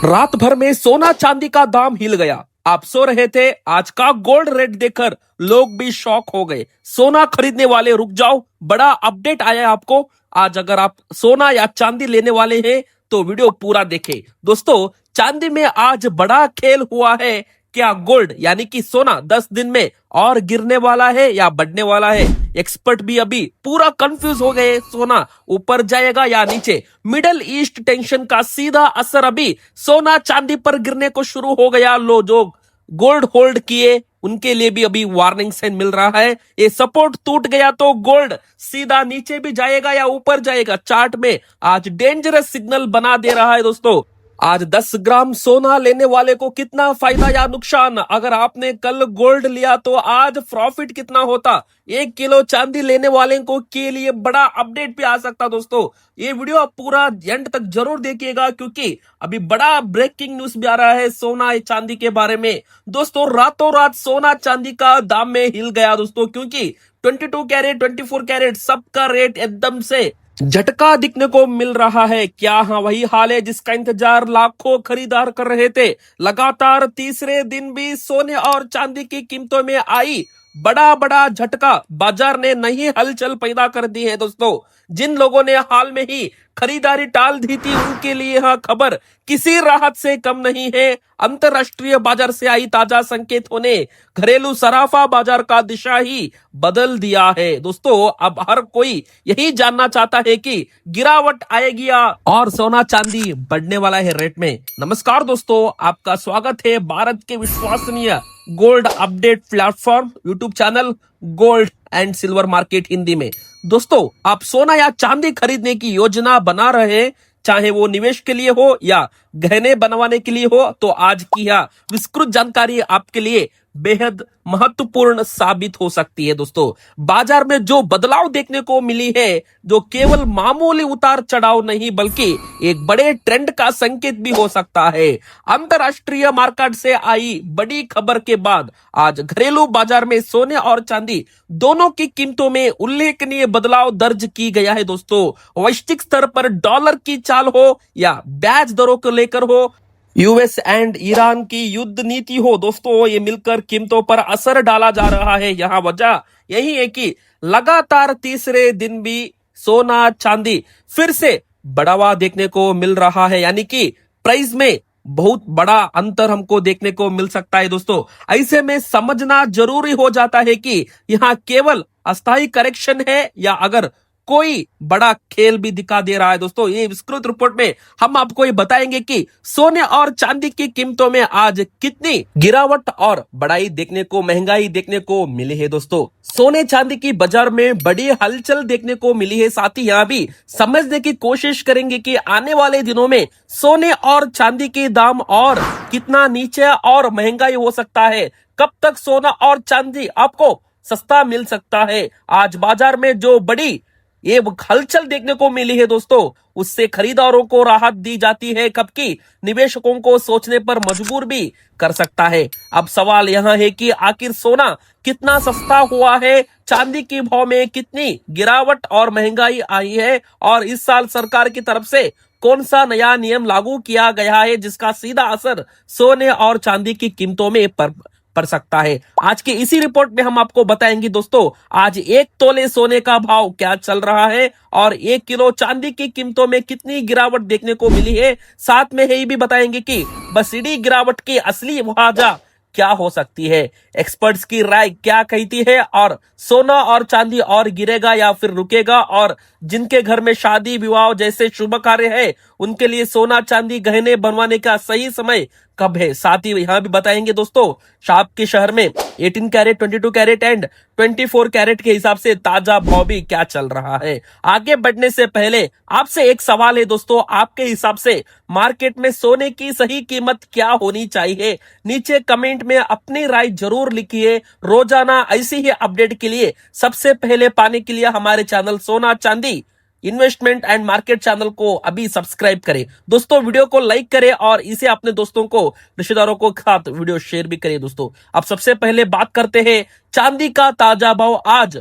रात भर में सोना चांदी का दाम हिल गया। आप सो रहे थे, आज का गोल्ड रेट देखकर लोग भी शॉक हो गए। सोना खरीदने वाले रुक जाओ, बड़ा अपडेट आया है आपको। आज अगर आप सोना या चांदी लेने वाले हैं तो वीडियो पूरा देखें। दोस्तों, चांदी में आज बड़ा खेल हुआ है। क्या गोल्ड यानी कि सोना 10 दिन में और गिरने वाला है या बढ़ने वाला है? एक्सपर्ट भी अभी पूरा कंफ्यूज हो गए। सोना ऊपर जाएगा या नीचे? मिडल ईस्ट टेंशन का सीधा असर अभी सोना चांदी पर गिरने को शुरू हो गया। लो, जो गोल्ड होल्ड किए उनके लिए भी अभी वार्निंग साइन मिल रहा है। ये सपोर्ट टूट गया तो गोल्ड सीधा नीचे भी जाएगा या ऊपर जाएगा? चार्ट में आज डेंजरस सिग्नल बना दे रहा है। दोस्तों, आज 10 ग्राम सोना लेने वाले को कितना फायदा या नुकसान? अगर आपने कल गोल्ड लिया तो आज प्रॉफिट कितना होता? 1 किलो चांदी लेने वाले को के लिए बड़ा अपडेट भी आ सकता। दोस्तों, ये वीडियो आप पूरा एंड तक जरूर देखिएगा, क्योंकि अभी बड़ा ब्रेकिंग न्यूज भी आ रहा है सोना चांदी के बारे में। दोस्तों, रातों रात सोना चांदी का दाम में हिल गया दोस्तों, क्योंकि 22 कैरेट 24 कैरेट सबका रेट एकदम से झटका दिखने को मिल रहा है। क्या हाँ, वही हाल है जिसका इंतजार लाखों खरीदार कर रहे थे। लगातार तीसरे दिन भी सोने और चांदी की कीमतों में आई बड़ा बड़ा झटका। बाजार ने नई हलचल पैदा कर दी है। दोस्तों, जिन लोगों ने हाल में ही खरीदारी टाल दी थी उनके लिए यह खबर किसी राहत से कम नहीं है। अंतरराष्ट्रीय बाजार से आई ताजा संकेतों ने घरेलू सराफा बाजार का दिशा ही बदल दिया है। दोस्तों, अब हर कोई यही जानना चाहता है कि गिरावट आएगी या और सोना चांदी बढ़ने वाला है रेट में। नमस्कार दोस्तों, आपका स्वागत है भारत के विश्वसनीय gold update platform YouTube channel gold and silver market Hindi में। दोस्तों, आप सोना या चांदी खरीदने की योजना बना रहे हैं, चाहे वो निवेश के लिए हो या गहने बनवाने के लिए हो, तो आज की यह विस्तृत जानकारी आपके लिए बेहद महत्वपूर्ण साबित हो सकती है। दोस्तों, बाजार में जो बदलाव देखने को मिली है, जो केवल मामूली उतार चढ़ाव नहीं बल्कि एक बड़े ट्रेंड का संकेत भी हो सकता है। अंतरराष्ट्रीय मार्केट से आई बड़ी खबर के बाद आज घरेलू बाजार में सोने और चांदी दोनों की कीमतों में उल्लेखनीय बदलाव दर्ज की गया है। दोस्तों, वैश्विक स्तर पर डॉलर की चाल हो या ब्याज दरों को लेकर हो, यूएस एंड ईरान की युद्ध नीति हो, दोस्तों ये मिलकर कीमतों पर असर डाला जा रहा है। यहाँ वजह यही है कि लगातार तीसरे दिन भी सोना चांदी फिर से बढ़ावा देखने को मिल रहा है, यानी कि प्राइस में बहुत बड़ा अंतर हमको देखने को मिल सकता है। दोस्तों, ऐसे में समझना जरूरी हो जाता है कि यहाँ केवल अस्थायी करेक्शन है या अगर कोई बड़ा खेल भी दिखा दे रहा है। दोस्तों, ये विस्तृत रिपोर्ट में हम आपको ये बताएंगे कि सोने और चांदी की कीमतों में आज कितनी गिरावट और बढ़ाई देखने को, महंगाई देखने को मिली है। दोस्तों, सोने चांदी की बाजार में बड़ी हलचल देखने को मिली है। साथ ही यहाँ भी समझने की कोशिश करेंगे कि आने वाले दिनों में सोने और चांदी के दाम और कितना नीचे और महंगाई हो सकता है। कब तक सोना और चांदी आपको सस्ता मिल सकता है? आज बाजार में जो बड़ी ये हलचल देखने को मिली है दोस्तों, उससे खरीदारों को राहत दी जाती है, कब की निवेशकों को सोचने पर मजबूर भी कर सकता है। अब सवाल यहां है कि आखिर सोना कितना सस्ता हुआ है, चांदी के भाव में कितनी गिरावट और महंगाई आई है, और इस साल सरकार की तरफ से कौन सा नया नियम लागू किया गया है जिसका सीधा असर सोने और चांदी की कीमतों में पड़ सकता है। आज की इसी रिपोर्ट में हम आपको बताएंगे दोस्तों, आज 1 तोले सोने का भाव क्या चल रहा है और 1 किलो चांदी की कीमतों में कितनी गिरावट देखने को मिली है। साथ में ये भी बताएंगे कि बसीडी गिरावट की असली वजह क्या हो सकती है, एक्सपर्ट्स की राय क्या कहती है, और सोना और चांदी और गिरेगा या फिर रुकेगा, और जिनके घर में शादी विवाह जैसे शुभ कार्य है उनके लिए सोना चांदी गहने बनवाने का सही समय कब है। साथ ही यहाँ भी बताएंगे दोस्तों, शाप के शहर में 18 कैरेट 22 कैरेट एंड 24 कैरेट के हिसाब से ताजा भाव भी क्या चल रहा है। आगे बढ़ने से पहले आपसे एक सवाल है दोस्तों, आपके हिसाब से मार्केट में सोने की सही कीमत क्या होनी चाहिए? नीचे कमेंट में अपनी राय जरूर लिखिए। रोजाना ऐसी ही अपडेट के लिए सबसे पहले पाने के लिए हमारे चैनल सोना चांदी इन्वेस्टमेंट एंड मार्केट चैनल को अभी सब्सक्राइब करें। दोस्तों, वीडियो को लाइक करें और इसे अपने दोस्तों को, रिश्तेदारों को साथ वीडियो शेयर भी करें। दोस्तों, अब सबसे पहले बात करते हैं चांदी का ताजा भाव। आज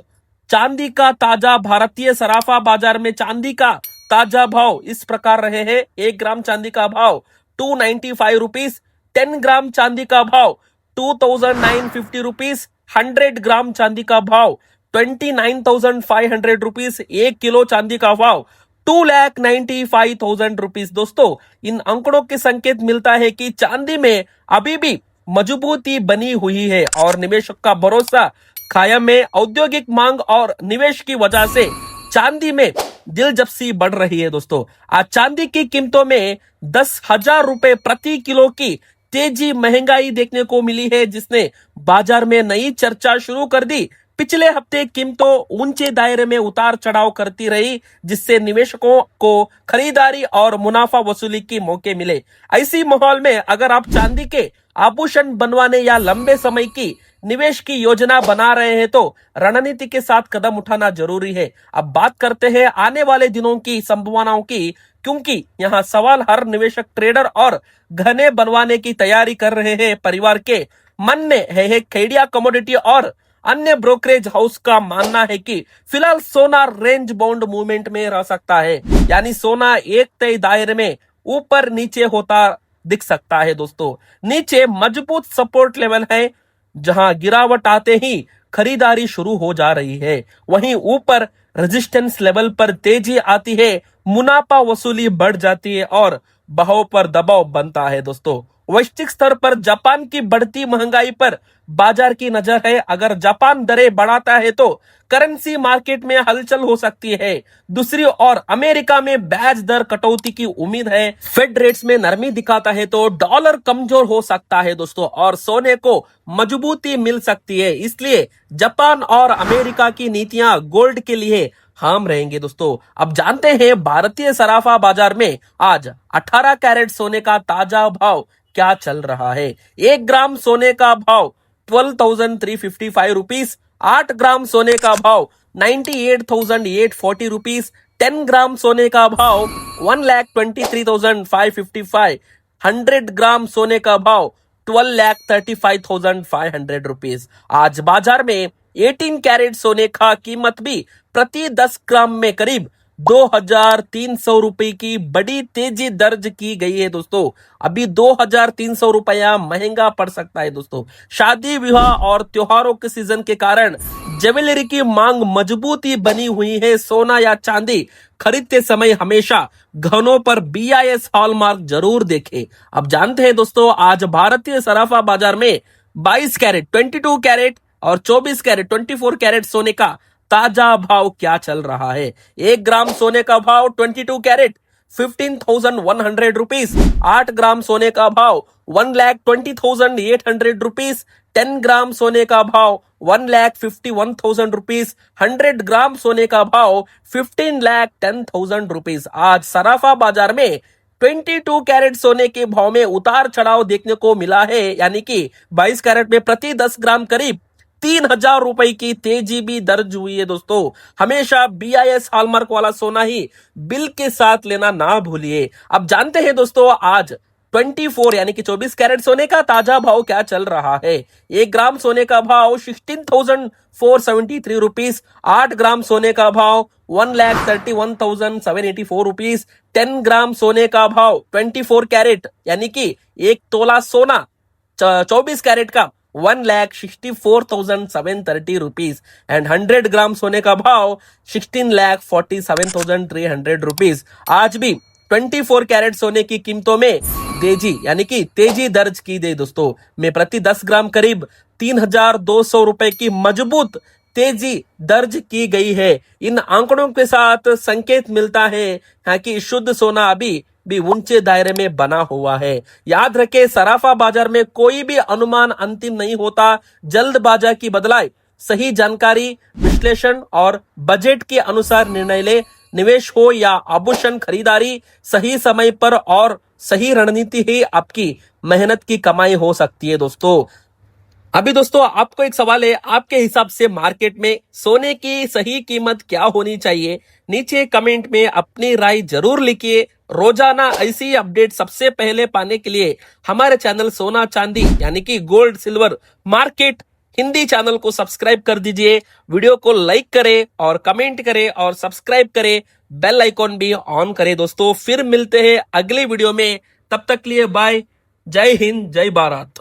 चांदी का ताजा भारतीय सराफा बाजार में चांदी का ताजा भाव इस प्रकार रहे हैं। 1 ग्राम चांदी का भाव 295 रुपीस। 10 ग्राम चांदी का भाव 2950 रुपीस। 100 ग्राम चांदी का भाव 29,500 रुपीस। 1 किलो चांदी का भाव 2,95,000 रुपीस। दोस्तों, इन आंकड़ों के संकेत मिलता है कि चांदी में अभी भी मजबूती बनी हुई है और निवेशक का भरोसा कायम है। औद्योगिक मांग और निवेश की वजह से चांदी में दिलचस्पी बढ़ रही है। दोस्तों, आज चांदी की कीमतों में 10,000 रुपए प्रति किलो की तेजी महंगाई देखने को मिली है, जिसने बाजार में नई चर्चा शुरू कर दी। पिछले हफ्ते कीमतों ऊंचे दायरे में उतार चढ़ाव करती रही, जिससे निवेशकों को खरीदारी और मुनाफा वसूली की मौके मिले। ऐसी माहौल में अगर आप चांदी के आभूषण बनवाने या लंबे समय की निवेश की योजना बना रहे हैं तो रणनीति के साथ कदम उठाना जरूरी है। अब बात करते हैं आने वाले दिनों की संभावनाओं की, क्योंकि यहाँ सवाल हर निवेशक, ट्रेडर और गहने बनवाने की तैयारी कर रहे हैं परिवार के मन में है। खेड़िया कमोडिटी और अन्य ब्रोकरेज हाउस का मानना है कि फिलहाल सोना रेंज बाउंड मूवमेंट में रह सकता है, यानी सोना एक तय दायरे में ऊपर नीचे होता दिख सकता है। दोस्तों, नीचे मजबूत सपोर्ट लेवल है, जहां गिरावट आते ही खरीदारी शुरू हो जा रही है। वहीं ऊपर रेजिस्टेंस लेवल पर तेजी आती है, मुनाफा वसूली बढ़ जाती है और भाव पर दबाव बनता है। दोस्तों, वैश्विक स्तर पर जापान की बढ़ती महंगाई पर बाजार की नजर है। अगर जापान दरें बढ़ाता है तो करेंसी मार्केट में हलचल हो सकती है। दूसरी ओर अमेरिका में ब्याज दर कटौती की उम्मीद है। फेड रेट्स में नरमी दिखाता है तो डॉलर कमजोर हो सकता है। दोस्तों, और सोने को मजबूती मिल सकती है। इसलिए जापान और अमेरिका की नीतियां गोल्ड के लिए हम रहेंगे। दोस्तों, अब जानते हैं भारतीय सराफा बाजार में आज 18 कैरेट सोने का ताजा भाव क्या चल रहा है। 1 ग्राम सोने का भाव 12,355 रुपीस। 8 ग्राम सोने का भाव 98,840 रुपीस। 10 ग्राम सोने का भाव 1,23,555। 100 ग्राम सोने का भाव 12,35,500 रुपीस। आज बाजार में 18 कैरेट सोने का कीमत भी प्रति 10 ग्राम में करीब 2,300 रुपए की बड़ी तेजी दर्ज की गई है। दोस्तों, अभी 2,300 रुपया महंगा पड़ सकता है। दोस्तों, शादी विवाह और त्योहारों के सीजन के कारण ज्वेलरी की मांग मजबूती बनी हुई है। सोना या चांदी खरीदते समय हमेशा गहनों पर BIS हॉलमार्क जरूर देखें। अब जानते हैं दोस्तों, आज भारतीय सराफा बाजार में 22 कैरेट, 22 कैरेट और 24 कैरेट, 24 कैरेट सोने का ताजा भाव क्या चल रहा है। 1 ग्राम सोने का भाव 22 कैरेट 15,100 रुपीस। 8 ग्राम सोने का भाव 1,20,800 रुपीस। 10 ग्राम सोने का भाव 1,51,000 रुपीस। 100 ग्राम सोने का भाव 15,10,000 रुपीस। आज सराफा बाजार में 22 कैरेट सोने के भाव में उतार चढ़ाव देखने को मिला है, यानी कि 22 कैरेट में प्रति 10 ग्राम करीब 3,000 रुपए की तेजी भी दर्ज हुई है। दोस्तों, हमेशा BIS हॉलमार्क वाला सोना ही बिल के साथ लेना ना भूलिए। अब जानते हैं दोस्तों, आज 24 यानी कि 24 कैरेट सोने का ताजा भाव क्या चल रहा है। 1 ग्राम सोने का भाव 16,473 रुपीस। 8 ग्राम सोने का भाव 1,31,784 रुपीस। 10 ग्राम सोने का भाव 24 कैरेट यानी कि 1 तोला सोना 24 कैरेट का 1,64,730 रुपीस एंड 100 ग्राम सोने का भाव 16,47,300 रुपीस। आज भी 24 कैरेट सोने की कीमतों में तेजी यानी कि तेजी दर्ज की गई। दोस्तों, में प्रति 10 ग्राम करीब 3,200 रुपए की मजबूत तेजी दर्ज की गई है। इन आंकड़ों के साथ संकेत मिलता है कि शुद्ध सोना अभी भी ऊंचे दायरे में बना हुआ है। याद रखें, सराफा बाजार में कोई भी अनुमान अंतिम नहीं होता। जल्दबाजी की बदलाए सही जानकारी, विश्लेषण और बजट के अनुसार निर्णय ले। निवेश हो या आभूषण खरीदारी, सही समय पर और सही रणनीति ही आपकी मेहनत की कमाई हो सकती है। दोस्तों, अभी दोस्तों आपको एक सवाल है, आपके हिसाब से मार्केट में सोने की सही कीमत क्या होनी चाहिए? नीचे कमेंट में अपनी राय जरूर लिखिए। रोजाना ऐसी अपडेट सबसे पहले पाने के लिए हमारे चैनल सोना चांदी यानी कि gold silver market Hindi channel को सब्सक्राइब कर दीजिए। वीडियो को लाइक करें और कमेंट करें और सब्सक्राइब करें, बेल आइकॉन भी ऑन करें। दोस्तों, फिर मिलते हैं अगले वीडियो में तब तक के लिए बाय। जय हिंद, जय भारत।